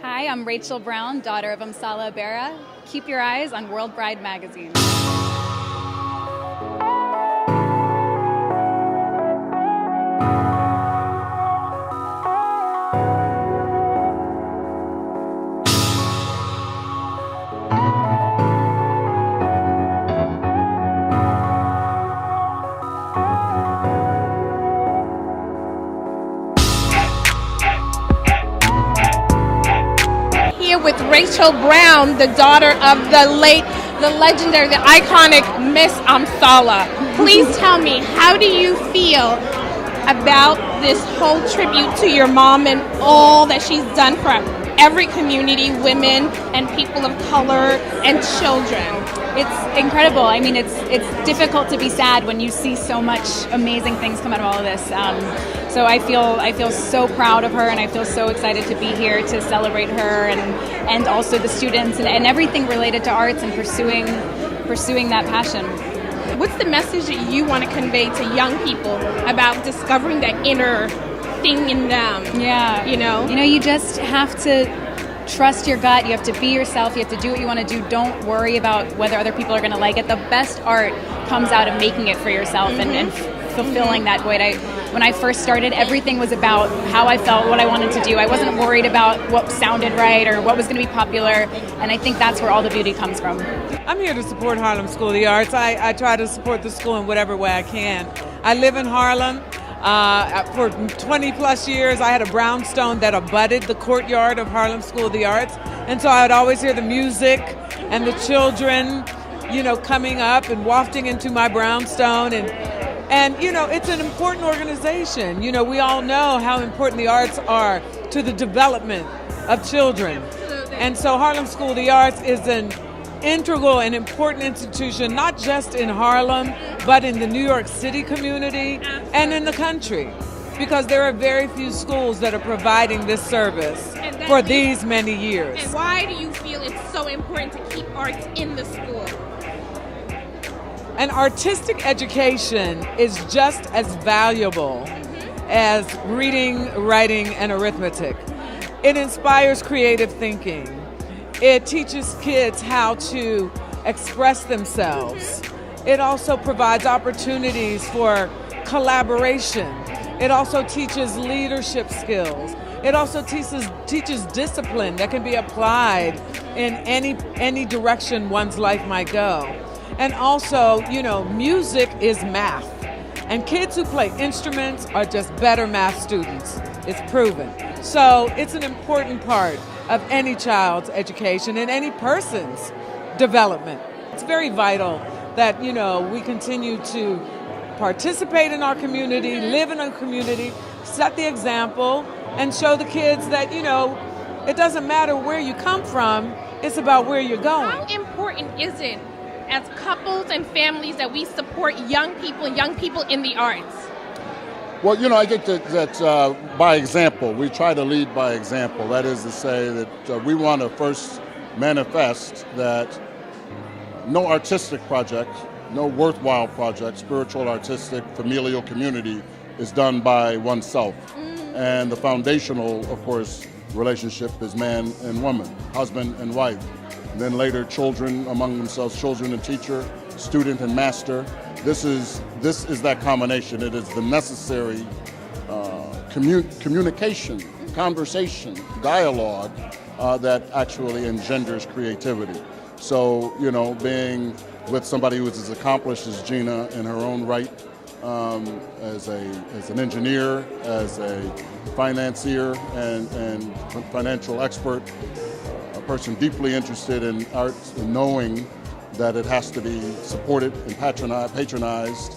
Hi, I'm Rachel Brown, daughter of Amsala Abera. Keep your eyes on World Bride magazine. Here with Rachel Brown, the daughter of the legendary, the iconic Miss Amsala. Please tell me, how do you feel about this whole tribute to your mom and all that she's done for every community, women and people of color and children? It's incredible. I mean, it's difficult to be sad when you see so much amazing things come out of all of this. So I feel so proud of her, and I feel so excited to be here to celebrate her and also the students and everything related to arts and pursuing that passion. What's the message that you want to convey to young people about discovering that inner thing in them? Yeah. You just have to trust your gut. You have to be yourself. You have to do what you want to do. Don't worry about whether other people are going to like it. The best art comes out of making it for yourself and fulfilling that void. When I first started, everything was about how I felt, what I wanted to do. I wasn't worried about what sounded right or what was going to be popular, and I think that's where all the beauty comes from. I'm here to support Harlem School of the Arts. I try to support the school in whatever way I can. I live in Harlem. For 20 plus years, I had a brownstone that abutted the courtyard of Harlem School of the Arts, and so I would always hear the music and the children, coming up and wafting into my brownstone. And it's an important organization. We all know how important the arts are to the development of children. And so Harlem School of the Arts is an integral and important institution, not just in Harlem, but in the New York City community and in the country, because there are very few schools that are providing this service for these many years. And why do you feel it's so important to keep arts in the school? An artistic education is just as valuable as reading, writing, and arithmetic. It inspires creative thinking. It teaches kids how to express themselves. It also provides opportunities for collaboration. It also teaches leadership skills. It also teaches discipline that can be applied in any direction one's life might go. And also, music is math. And kids who play instruments are just better math students. It's proven. So it's an important part of any child's education and any person's development. It's very vital that, we continue to participate in our community, live in our community, set the example, and show the kids that, it doesn't matter where you come from, it's about where you're going. How important is it as couples and families that we support young people in the arts? Well, I think that by example, we try to lead by example. That is to say that we want to first manifest that no artistic project, no worthwhile project, spiritual, artistic, familial community is done by oneself. And the foundational, of course, relationship is man and woman, husband and wife. And then later children among themselves, children and teacher, student and master. This is that combination. It is the necessary communication, conversation, dialogue that actually engenders creativity. So, being with somebody who is as accomplished as Gina in her own right, as an engineer, as a financier and financial expert, a person deeply interested in arts and knowing that it has to be supported and patronized.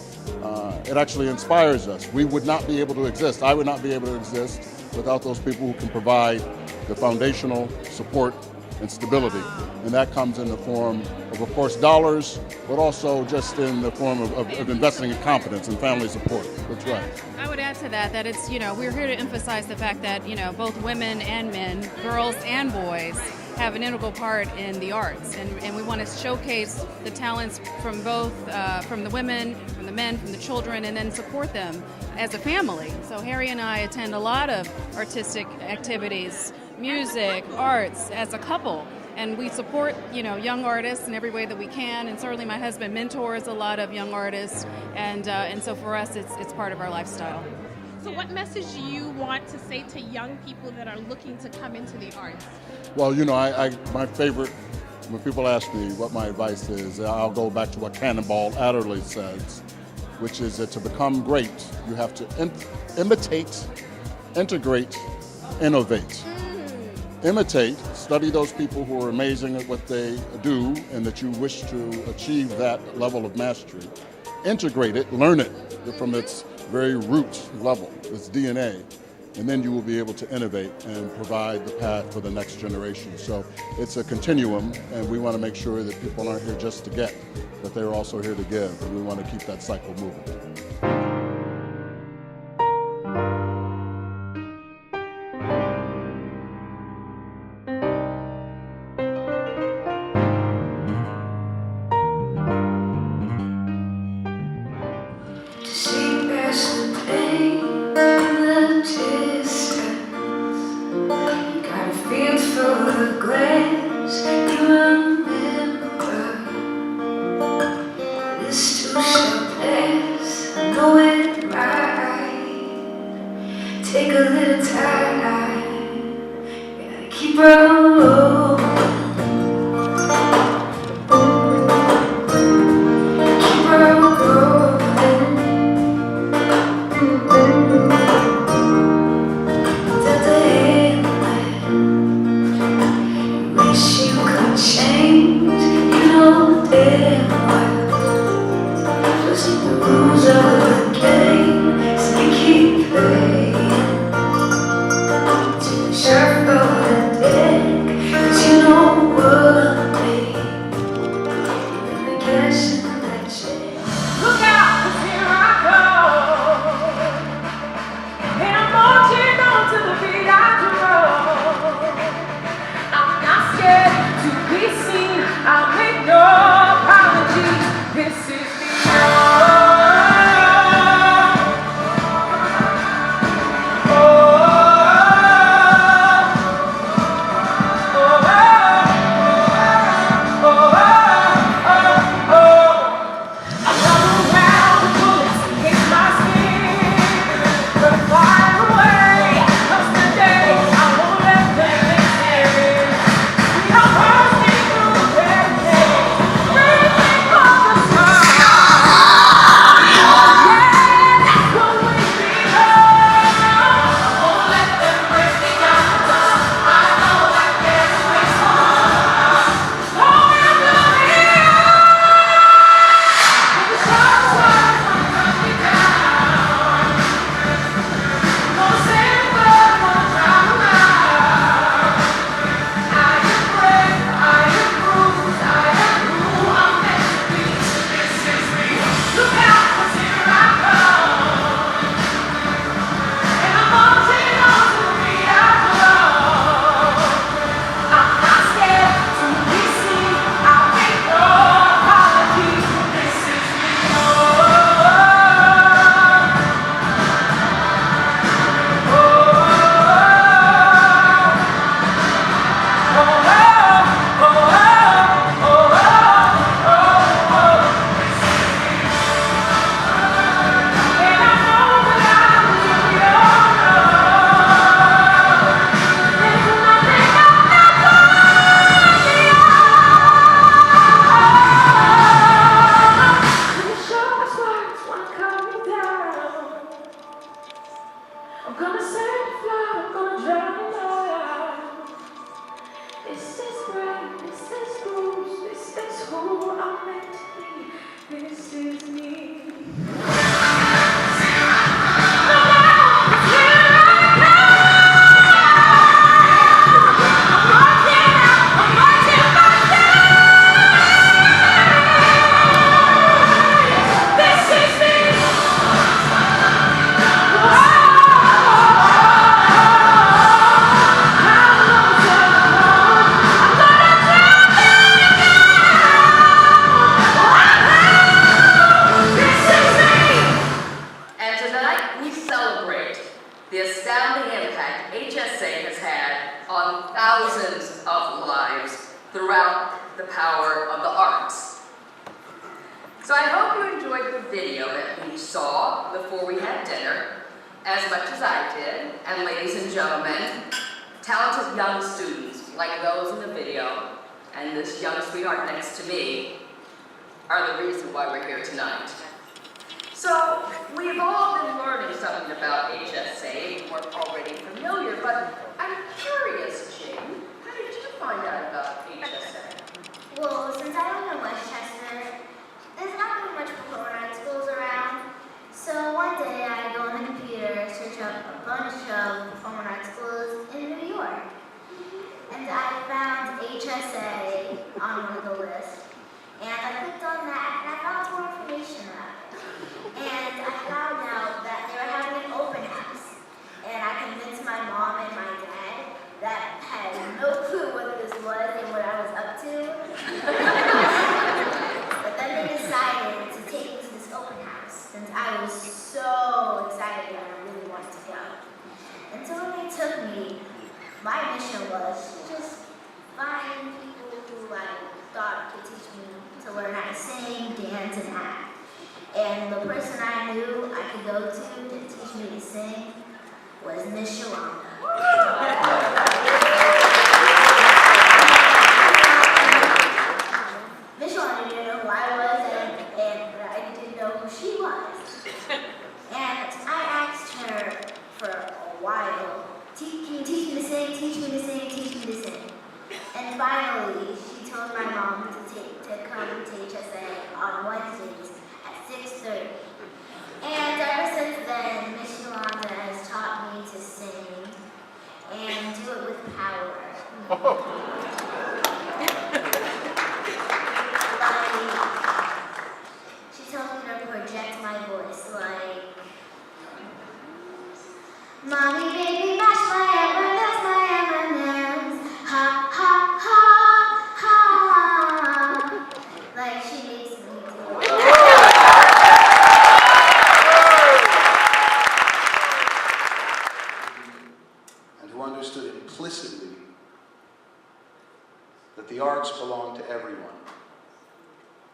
It actually inspires us. We would not be able to exist. I would not be able to exist without those people who can provide the foundational support and stability. And that comes in the form of course, dollars, but also just in the form of investing in confidence and family support. That's right. I would add to that it's, we're here to emphasize the fact that, both women and men, girls and boys, have an integral part in the arts, and we want to showcase the talents from both, from the women, from the men, from the children, and then support them as a family. So Harry and I attend a lot of artistic activities music, arts as a couple. And we support, young artists in every way that we can. And certainly my husband mentors a lot of young artists. And so for us, it's part of our lifestyle. So what message do you want to say to young people that are looking to come into the arts? Well, my favorite, when people ask me what my advice is, I'll go back to what Cannonball Adderley says, which is that to become great, you have to imitate, integrate, innovate. Imitate, study those people who are amazing at what they do and that you wish to achieve that level of mastery. Integrate it, learn it from its very root level, its DNA, and then you will be able to innovate and provide the path for the next generation. So it's a continuum, and we want to make sure that people aren't here just to get, but they're also here to give, and we want to keep that cycle moving. Take a little time, gotta keep rolling. Keep rolling. Till the end, wish you could change, damn well. Just the rules of the game, so you keep playing. Sharp on the deck, 'cause you know what I mean. Even the cash in that check. Look out, 'cause here I go. And I'm marching on to the beat I drum. I'm not scared to be seen. I'll make no apologies. This is I'm gonna set it fly, I'm gonna drown it out. This is right, this is rules, this is who I'm meant to be. This is me. This is me. thousands of lives throughout the power of the arts. So I hope you enjoyed the video that we saw before we had dinner, as much as I did. And ladies and gentlemen, talented young students like those in the video and this young sweetheart next to me are the reason why we're here tonight. So we've all been learning something about HSA if you weren't already familiar, but I'm curious, Jane, how did you find out about HSA? Well, since I live in Westchester, there's not really much performing arts schools around. So one day I go on the computer, search up a bunch of performing arts schools in New York. And I found HSA on one of the lists. And I clicked on that and I found more information about it. And I found out that they were having an open house. And I convinced my mom and my dad that had no clue what this was and what I was up to. But then they decided to take me to this open house since I was so excited and I really wanted to go. And so when they took me, my mission was to just find people who I thought could teach me to learn how to sing, dance, and act. And the person I knew I could go to teach me to sing was Miss Shalonda. Miss Shalonda didn't know who I was, and I didn't know who she was. And I asked her for a while, can you teach me to sing, teach me to sing, teach me to sing. And finally, she told my mom to come to HSA on Wednesdays at 6:30. And ever since then, Miss Yolanda has taught me to sing and do it with power. She tells me to project my voice like, Mommy, baby, mash my M&M's, ha, ha, ha, ha. Like she makes me do it. And who understood implicitly that the arts belong to everyone,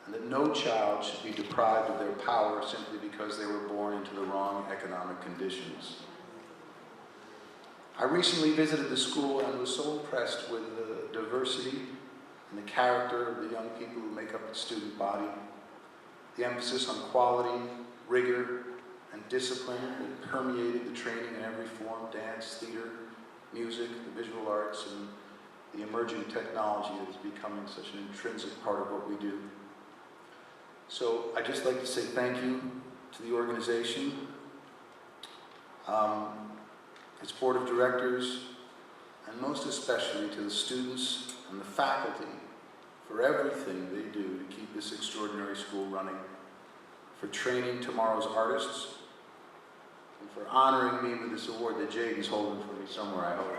and that no child should be deprived of their power simply because they were born into the wrong economic conditions. I recently visited the school and was so impressed with the diversity and the character of the young people who make up the student body, the emphasis on quality, rigor, and discipline that permeated the training in every form: dance, theater, music, the visual arts, and the emerging technology that is becoming such an intrinsic part of what we do. So I'd just like to say thank you to the organization, its board of directors, and most especially to the students and the faculty for everything they do to keep this extraordinary school running, for training tomorrow's artists, and for honoring me with this award that Jaden's holding for me somewhere, I hope.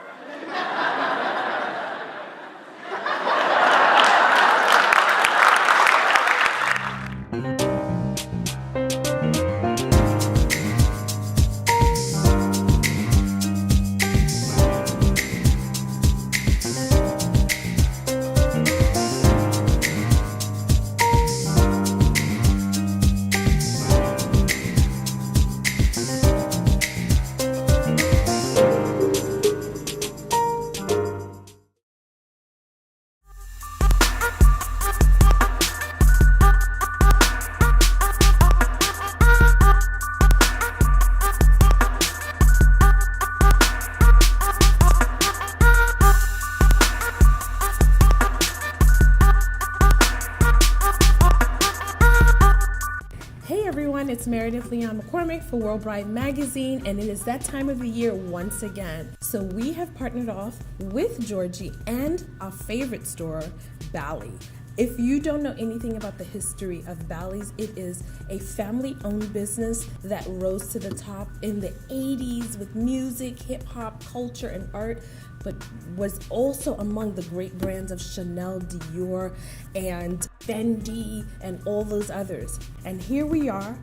It's Meredith Leon McCormick for World Bride Magazine, and it is that time of the year once again. So we have partnered off with Georgie and our favorite store, Bally. If you don't know anything about the history of Bally's, it is a family-owned business that rose to the top in the 80s with music, hip-hop, culture, and art, but was also among the great brands of Chanel, Dior, and Fendi, and all those others. And here we are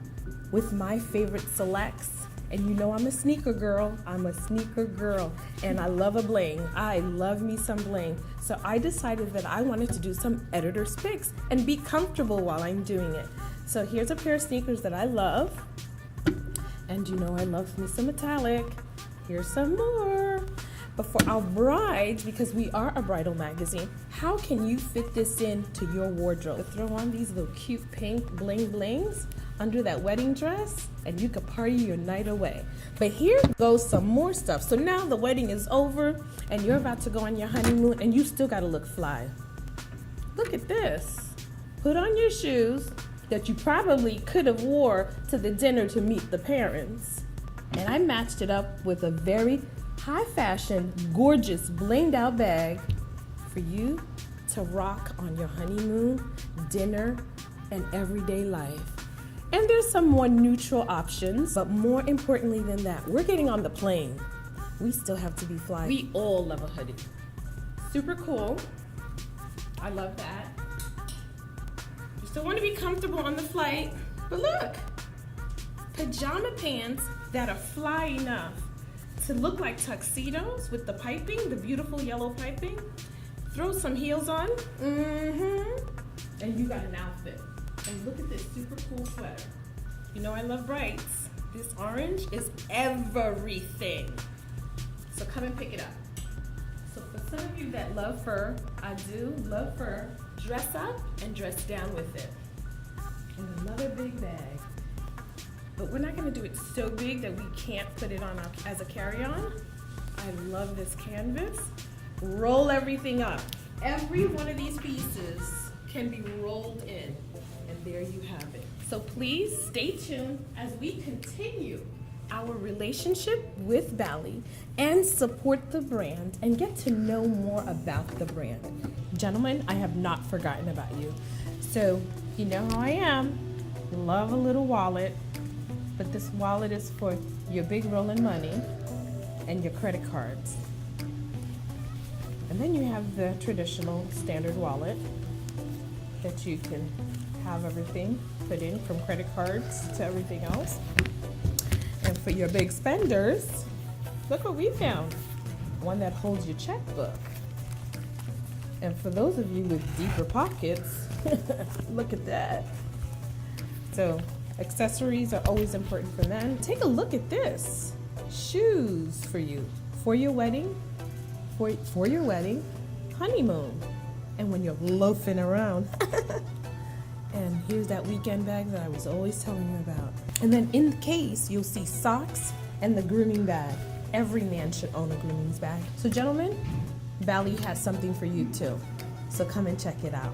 with my favorite selects And you know I'm a sneaker girl. And I love a bling. I love me some bling. So I decided that I wanted to do some editor's picks and be comfortable while I'm doing it. So here's a pair of sneakers that I love. And you know I love me some metallic. Here's some more. But for our brides, because we are a bridal magazine, how can you fit this into your wardrobe? Throw on these little cute pink bling blings under that wedding dress, and you could party your night away. But here goes some more stuff. So now the wedding is over, and you're about to go on your honeymoon, and you still gotta look fly. Look at this. Put on your shoes that you probably could have wore to the dinner to meet the parents. And I matched it up with a very high fashion, gorgeous, blinged out bag for you to rock on your honeymoon, dinner, and everyday life. And there's some more neutral options, but more importantly than that, we're getting on the plane. We still have to be fly. We all love a hoodie. Super cool. I love that. You still want to be comfortable on the flight, but look, pajama pants that are fly enough to look like tuxedos with the piping, the beautiful yellow piping. Throw some heels on, and you got an outfit. And look at this super cool sweater. You know I love brights. This orange is everything. So come and pick it up. So for some of you that love fur, I do love fur, dress up and dress down with it. And another big bag. But we're not gonna do it so big that we can't put it on as a carry-on. I love this canvas. Roll everything up. Every one of these pieces can be rolled in. And there you have it. So please stay tuned as we continue our relationship with Bally and support the brand and get to know more about the brand. Gentlemen, I have not forgotten about you. So you know how I am. Love a little wallet, but this wallet is for your big rolling money and your credit cards. And then you have the traditional standard wallet that you can have everything put in, from credit cards to everything else. And for your big spenders, look what we found. One that holds your checkbook. And for those of you with deeper pockets, look at that. So accessories are always important for men. Take a look at this. Shoes for you, for your wedding, for your wedding, honeymoon, and when you're loafing around. And here's that weekend bag that I was always telling you about. And then in the case, you'll see socks and the grooming bag. Every man should own a grooming bag. So gentlemen, Bally has something for you too. So come and check it out.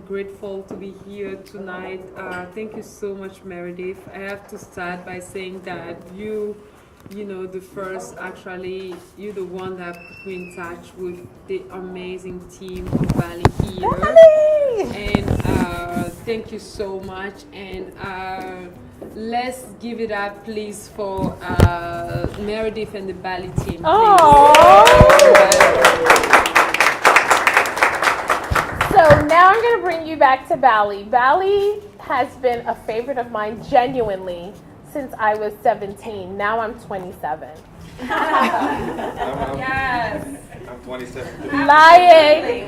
Grateful to be here tonight. Thank you so much, Meredith. I have to start by saying that you know, the first, actually, you're the one that put me in touch with the amazing team of Bally here. And thank you so much. And let's give it up, please, for Meredith and the Bally team. So now I'm going to bring you back to Bally. Bally has been a favorite of mine, genuinely, since I was 17. Now I'm 27. Yes. I'm 27. Lying.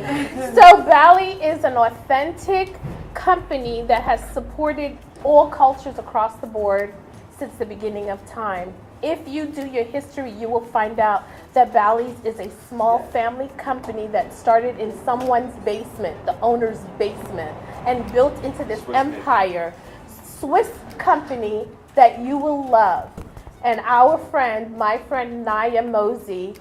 So Bally is an authentic company that has supported all cultures across the board since the beginning of time. If you do your history, you will find out that Bally's is a small family company that started in someone's basement, the owner's basement, and built into this empire. Swiss company that you will love. And our friend, my friend Naya Mosey,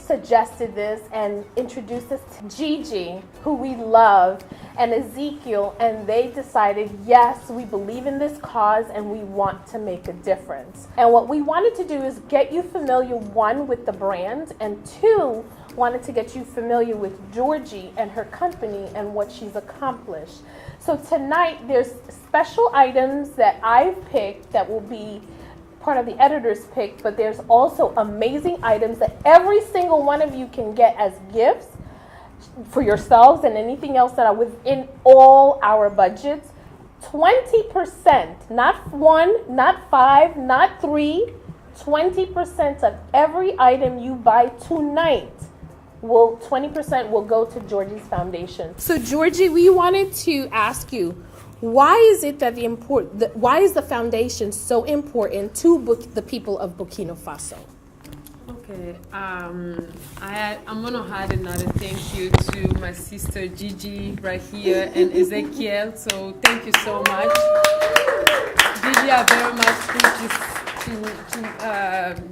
suggested this and introduced us to Gigi, who we love, and Ezekiel, and they decided, yes, we believe in this cause and we want to make a difference. And what we wanted to do is get you familiar, one, with the brand, and two, wanted to get you familiar with Georgie and her company and what she's accomplished. So tonight there's special items that I've picked that will be part of the editor's pick, but there's also amazing items that every single one of you can get as gifts for yourselves and anything else that are within all our budgets. 20%, not 1, not 5, not 3, 20% of every item you buy tonight 20% will go to Georgie's foundation. So Georgie, we wanted to ask you, why is it that why is the foundation so important to the people of Burkina Faso? Okay, I'm gonna add another thank you to my sister Gigi right here and Ezekiel. So thank you so much, Gigi. I very much to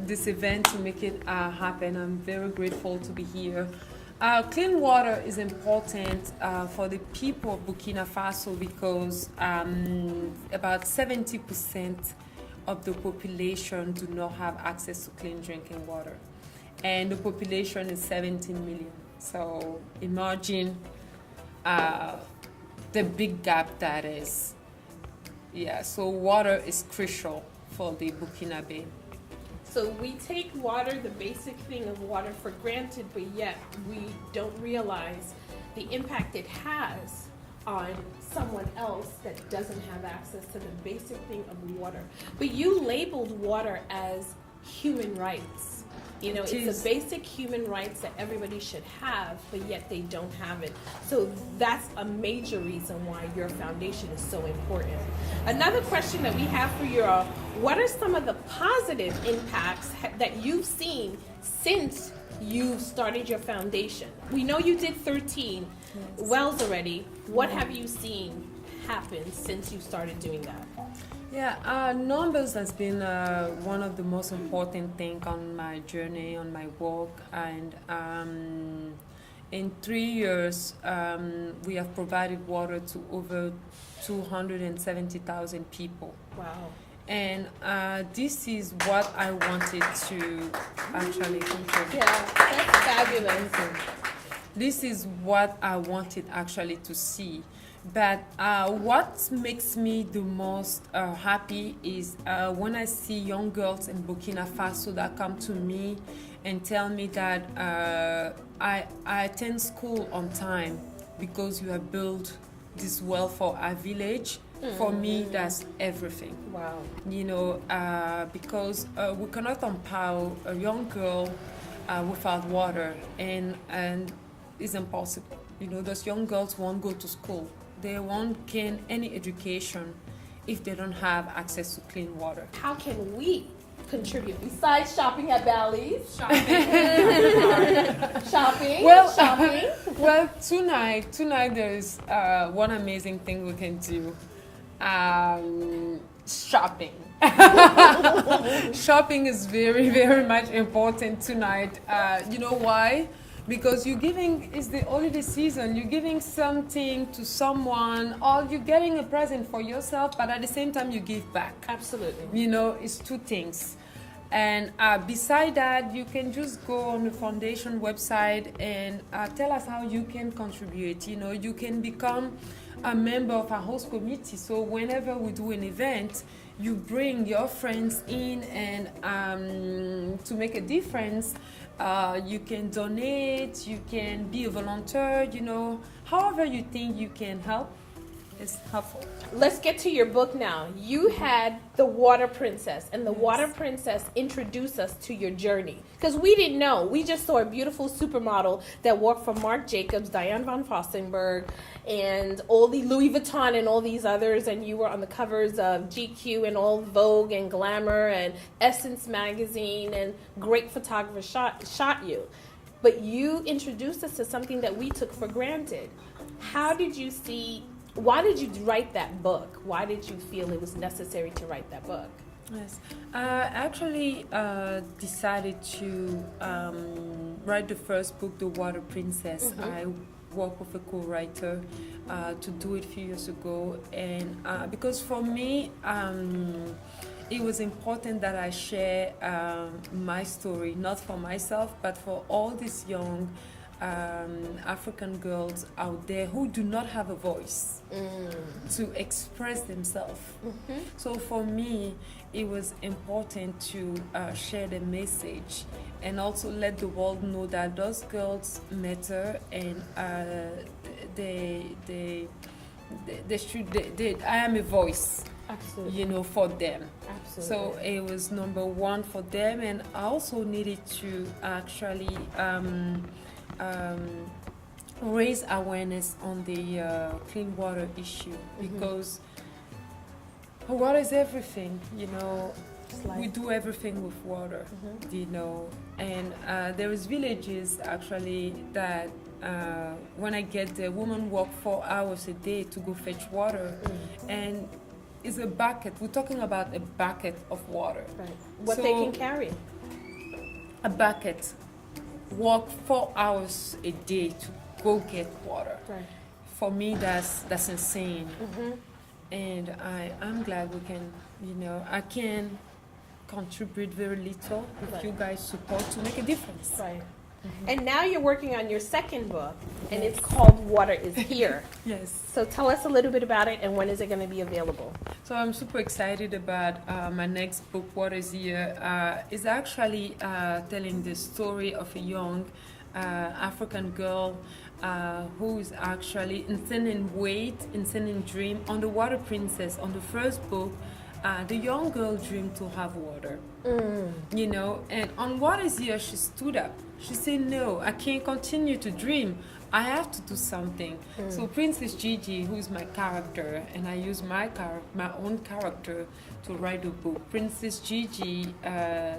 this event to make it happen. I'm very grateful to be here. Clean water is important for the people of Burkina Faso because about 70% of the population do not have access to clean drinking water. And the population is 17 million. So imagine the big gap that is. Yeah, so water is crucial for the Burkinabe. So we take water, the basic thing of water, for granted, but yet we don't realize the impact it has on someone else that doesn't have access to the basic thing of water. But you labeled water as human rights. You know, it's a basic human rights that everybody should have, but yet they don't have it. So that's a major reason why your foundation is so important. Another question that we have for you are, what are some of the positive impacts that you've seen since you started your foundation? We know you did 13 wells already. What have you seen happen since you started doing that? Yeah, numbers has been one of the most important things on my journey, on my walk, and in 3 years we have provided water to over 270,000 people. Wow. And this is what I wanted to actually contribute. Yeah, that's fabulous. This is what I wanted actually to see. But what makes me the most happy is when I see young girls in Burkina Faso that come to me and tell me that I attend school on time because you have built this well for our village. For me, that's everything. Wow. You know, because we cannot empower a young girl without water, and it's impossible. You know, those young girls won't go to school. They won't gain any education if they don't have access to clean water. How can we contribute besides shopping at Bally's? Shopping. Shopping. Well, tonight there is one amazing thing we can do. Shopping. Shopping is very, very much important tonight. You know why? Because you're giving, it's the holiday season, you're giving something to someone, or you're getting a present for yourself, but at the same time you give back. Absolutely. You know, it's two things. And beside that, you can just go on the foundation website and tell us how you can contribute. You know, you can become a member of our host committee. So whenever we do an event, you bring your friends in and to make a difference. You can donate, you can be a volunteer, you know, however you think you can help is helpful. Let's get to your book now. You had The Water Princess, and The Water Princess introduced us to your journey. Because we didn't know. We just saw a beautiful supermodel that worked for Marc Jacobs, Diane von Fossenberg, and all the Louis Vuitton and all these others, and you were on the covers of GQ and all Vogue and Glamour and Essence magazine, and great photographers shot you. But you introduced us to something that we took for granted. How did you see... Why did you write that book? Why did you feel it was necessary to write that book? Yes, I actually decided to write the first book, The Water Princess. I worked with a co-writer to do it a few years ago, and because for me, it was important that I share my story, not for myself, but for all these young African girls out there who do not have a voice to express themselves. So for me, it was important to share the message and also let the world know that those girls matter, and they I am a voice. Absolutely. You know, for them. Absolutely. So it was number one for them, and I also needed to actually raise awareness on the clean water issue, because water is everything, you know. We do everything with water, you know, and there is villages actually that when I get there, women walk 4 hours a day to go fetch water, and it's a bucket. We're talking about a bucket of water. Right. What So, they can carry. a bucket. Walk 4 hours a day to go get water. Right. For me, that's insane. And I'm glad we can, you know, I can contribute very little if you guys support to make a difference. Right. And now you're working on your second book, and it's called Water is Here. Yes. So tell us a little bit about it, and when is it going to be available? So I'm super excited about my next book, Water is Here. It's actually telling the story of a young African girl who is actually insane weight, insane dream. On The Water Princess, on the first book, the young girl dreamed to have water, you know, and on Water is Here, she stood up. She said, no, I can't continue to dream. I have to do something. So Princess Gigi, who is my character, and I use my own character to write the book. Princess Gigi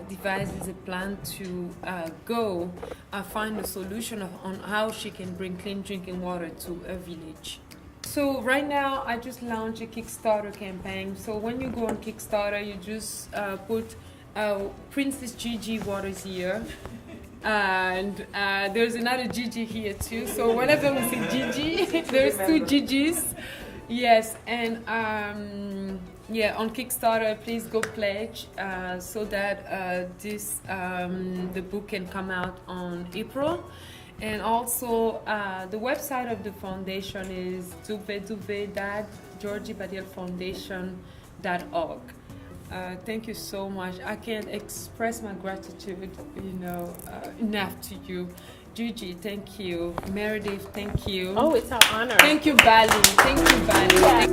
devises a plan to go find a solution on how she can bring clean drinking water to a village. So right now, I just launched a Kickstarter campaign. So when you go on Kickstarter, you just put Princess Gigi Water is Here. And there's another Gigi here too. So whenever we see Gigi, there's two Gigis. Yes, and yeah, on Kickstarter, please go pledge so that the book can come out on April. And also, the website of the foundation is www.georgiebadielfoundation.org. Thank you so much. I can't express my gratitude, you know, enough to you. Gigi, thank you. Meredith, thank you. Oh, it's our honor. Thank you, Bali. Thank you, Bali. Yeah.